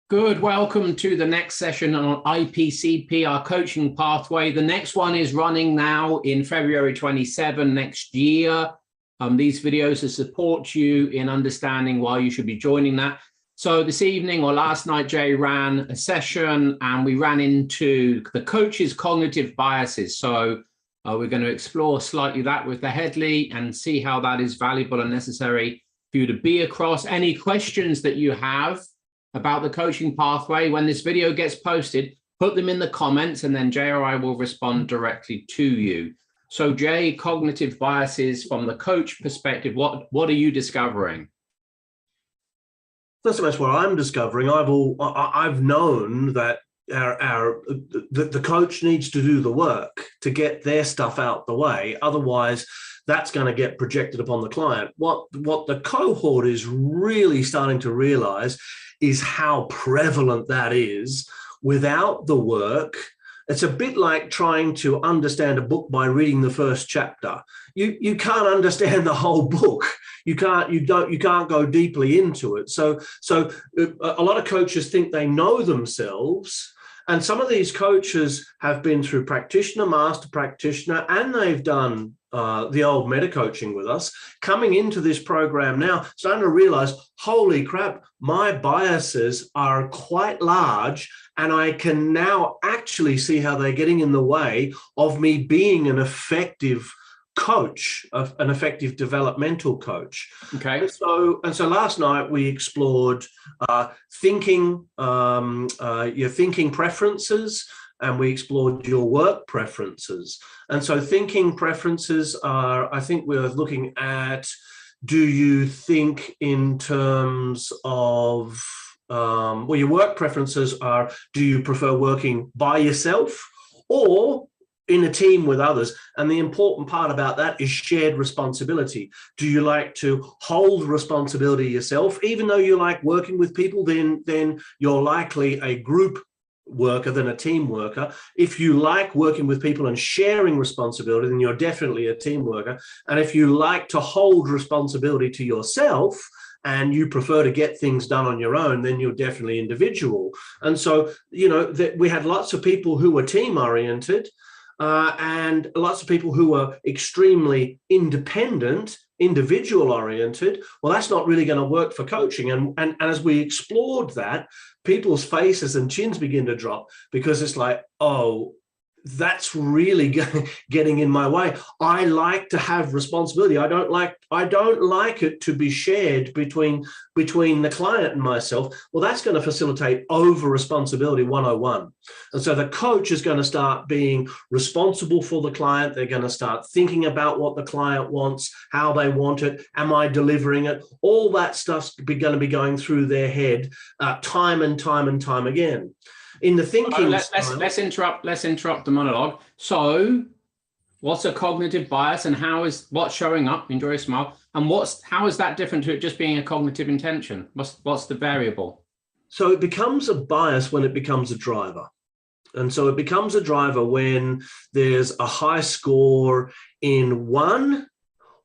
Good. Welcome to the next session on IPCP, our coaching pathway. The next one is running now in February 27 next year. These videos to support you in understanding why you should be joining that. So this evening or last night, Jay ran a session and we ran into the coach's cognitive biases. So we're going to explore slightly that with the Headley and see how that is valuable and necessary for you to be across. Any questions that you have about the coaching pathway, when this video gets posted, put them in the comments and then Jay or I will respond directly to you. So Jay, cognitive biases from the coach perspective, what are you discovering? Not so much what I'm discovering. I've known that the coach needs to do the work to get their stuff out the way. Otherwise, that's going to get projected upon the client. What the cohort is really starting to realize is how prevalent that is without the work. It's a bit like trying to understand a book by reading the first chapter. You can't understand the whole book. You can't go deeply into it. So a lot of coaches think they know themselves. And some of these coaches have been through practitioner, master practitioner, and they've done the old meta coaching with us, coming into this program now, starting to realize, holy crap, my biases are quite large, and I can now actually see how they're getting in the way of me being an effective coach, an effective developmental coach. Okay. And so last night we explored your thinking preferences, and we explored your work preferences. And so thinking preferences are, I think we're looking at, do you think in terms of, well, your work preferences are, do you prefer working by yourself or in a team with others? And the important part about that is shared responsibility. Do you like to hold responsibility yourself? Even though you like working with people, then you're likely a group worker than a team worker. If you like working with people and sharing responsibility, then you're definitely a team worker. And if you like to hold responsibility to yourself and you prefer to get things done on your own, then you're definitely individual. And so, we had lots of people who were team oriented, and lots of people who are extremely independent, individual oriented. Well, that's not really going to work for coaching. And as we explored that, people's faces and chins begin to drop, because it's like, oh, that's really getting in my way. I like to have responsibility. I don't like it to be shared between the client and myself. Well, that's going to facilitate over responsibility 101. And so the coach is going to start being responsible for the client. They're going to start thinking about what the client wants, how they want it. Am I delivering it? All that stuff's going to be going through their head time and time again. In the thinking, let's interrupt the monologue. So, what's a cognitive bias, and what's showing up? Enjoy a smile. And how is that different to it just being a cognitive intention? What's the variable? So it becomes a bias when it becomes a driver. And so it becomes a driver when there's a high score in one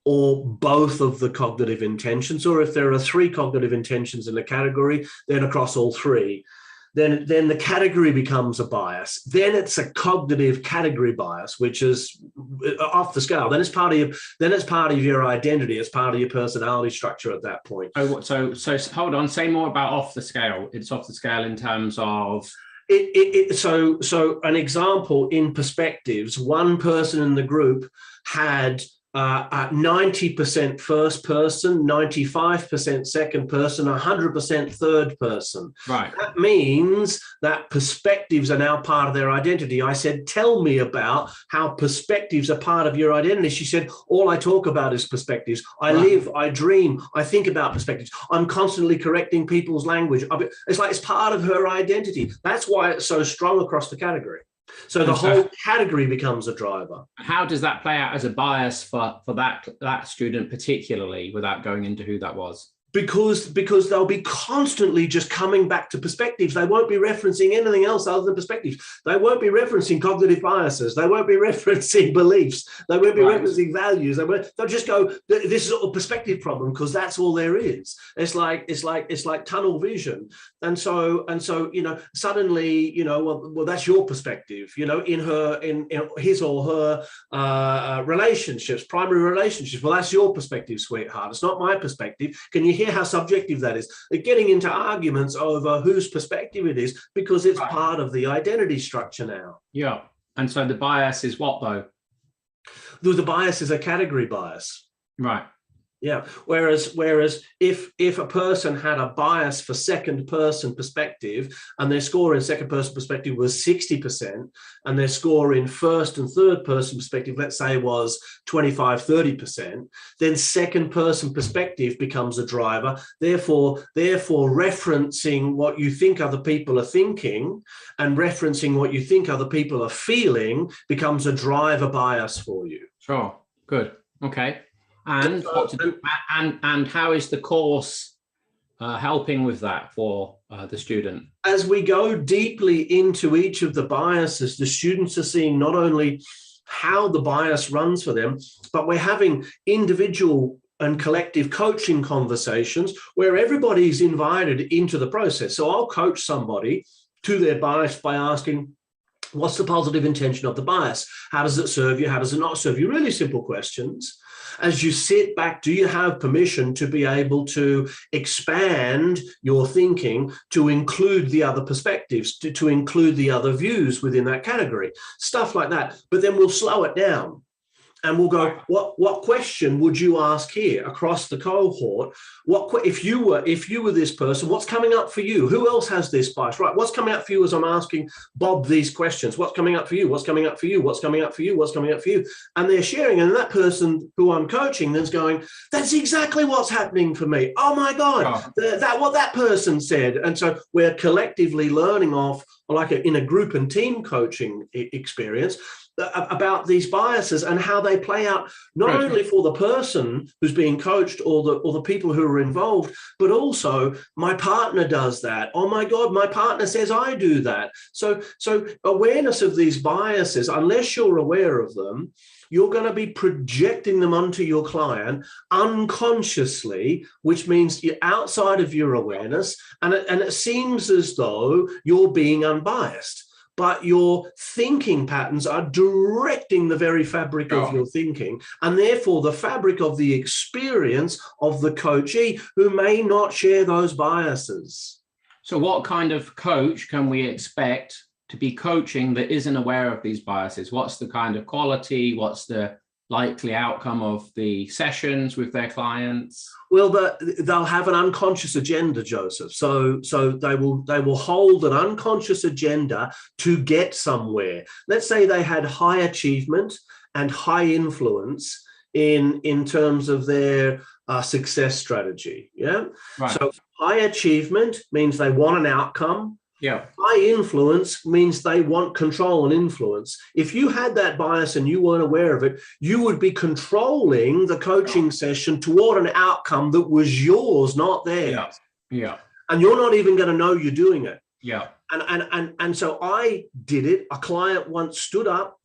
or both of the cognitive intentions, or if there are 3 cognitive intentions in a category, then across all 3. Then the category becomes a bias. Then it's a cognitive category bias, which is off the scale. Then it's part of your identity. It's part of your personality structure at that point. So hold on. Say more about off the scale. It's off the scale in terms of. So an example in perspectives. One person in the group had 90% first person, 95% second person, 100% third person. Right. That means that perspectives are now part of their identity. I said, tell me about how perspectives are part of your identity. She said, all I talk about is perspectives. I live, I dream, I think about perspectives. I'm constantly correcting people's language. It's like it's part of her identity. That's why it's so strong across the category. So the whole category becomes a driver. How does that play out as a bias for that student particularly, without going into who that was? because they'll be constantly just coming back to perspectives. They won't be referencing anything else other than perspectives. They won't be referencing cognitive biases. They won't be referencing beliefs. They won't be referencing values. They'll just go, this is a perspective problem, because that's all there is. It's like tunnel vision. And so suddenly, well, that's your perspective, in his or her relationships, primary relationships. Well, that's your perspective, sweetheart. It's not my perspective. Can you hear how subjective that is? They're getting into arguments over whose perspective it is, because it's part of the identity structure now. Yeah. And so the bias is what, though? The bias is a category bias. Right. Yeah. Whereas if a person had a bias for second person perspective, and their score in second person perspective was 60%, and their score in first and third person perspective, let's say, was 25-30%, then second person perspective becomes a driver. Therefore referencing what you think other people are thinking and referencing what you think other people are feeling becomes a driver bias for you. Sure. Good. Okay. And and how is the course helping with that for the student? As we go deeply into each of the biases, the students are seeing not only how the bias runs for them, but we're having individual and collective coaching conversations where everybody's invited into the process. So I'll coach somebody to their bias by asking, what's the positive intention of the bias? How does it serve you? How does it not serve you? Really simple questions. As you sit back, do you have permission to be able to expand your thinking to include the other perspectives, to include the other views within that category? Stuff like that. But then we'll slow it down. And we'll go, what question would you ask here across the cohort? If you were this person, what's coming up for you? Who else has this bias? Right, what's coming up for you as I'm asking Bob these questions? What's coming up for you? What's coming up for you? What's coming up for you? What's coming up for you? And they're sharing, and that person who I'm coaching then's going, that's exactly what's happening for me. Oh my God, what that person said. And so we're collectively learning off, like in a group and team coaching experience, about these biases and how they play out, not only for the person who's being coached or the people who are involved, but also my partner does that. Oh my God, my partner says I do that. So awareness of these biases, unless you're aware of them, you're going to be projecting them onto your client unconsciously, which means you're outside of your awareness, and it seems as though you're being unbiased. But your thinking patterns are directing the very fabric of your thinking, and therefore the fabric of the experience of the coachee who may not share those biases. So what kind of coach can we expect to be coaching that isn't aware of these biases? What's the kind of quality? What's the likely outcome of the sessions with their clients? Well, they'll have an unconscious agenda, Joseph. So they will hold an unconscious agenda to get somewhere. Let's say they had high achievement and high influence in terms of their success strategy. Yeah. Right. So high achievement means they want an outcome. Yeah. High influence means they want control and influence. If you had that bias and you weren't aware of it, you would be controlling the coaching session toward an outcome that was yours, not theirs. Yeah. Yeah. And you're not even going to know you're doing it. Yeah. And so I did it. A client once stood up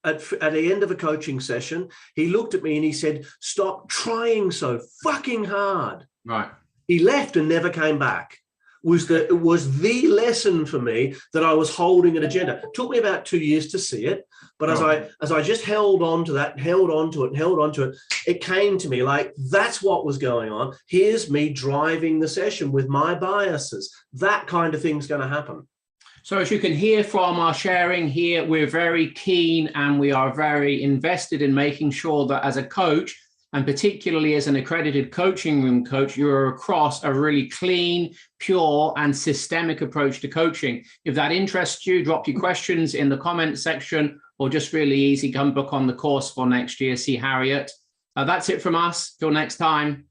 at the end of a coaching session. He looked at me and he said, "Stop trying so fucking hard." Right. He left and never came back. It was the lesson for me that I was holding an agenda. It took me about 2 years to see it, but as I just held on to that, held on to it, it came to me like, that's what was going on. Here's me driving the session with my biases. That kind of thing's going to happen. So as you can hear from our sharing here, we're very keen and we are very invested in making sure that as a coach, and particularly as an accredited coaching room coach, you're across a really clean, pure, and systemic approach to coaching. If that interests you, drop your questions in the comment section, or just really easy, come book on the course for next year, see Harriet. That's it from us. Till next time.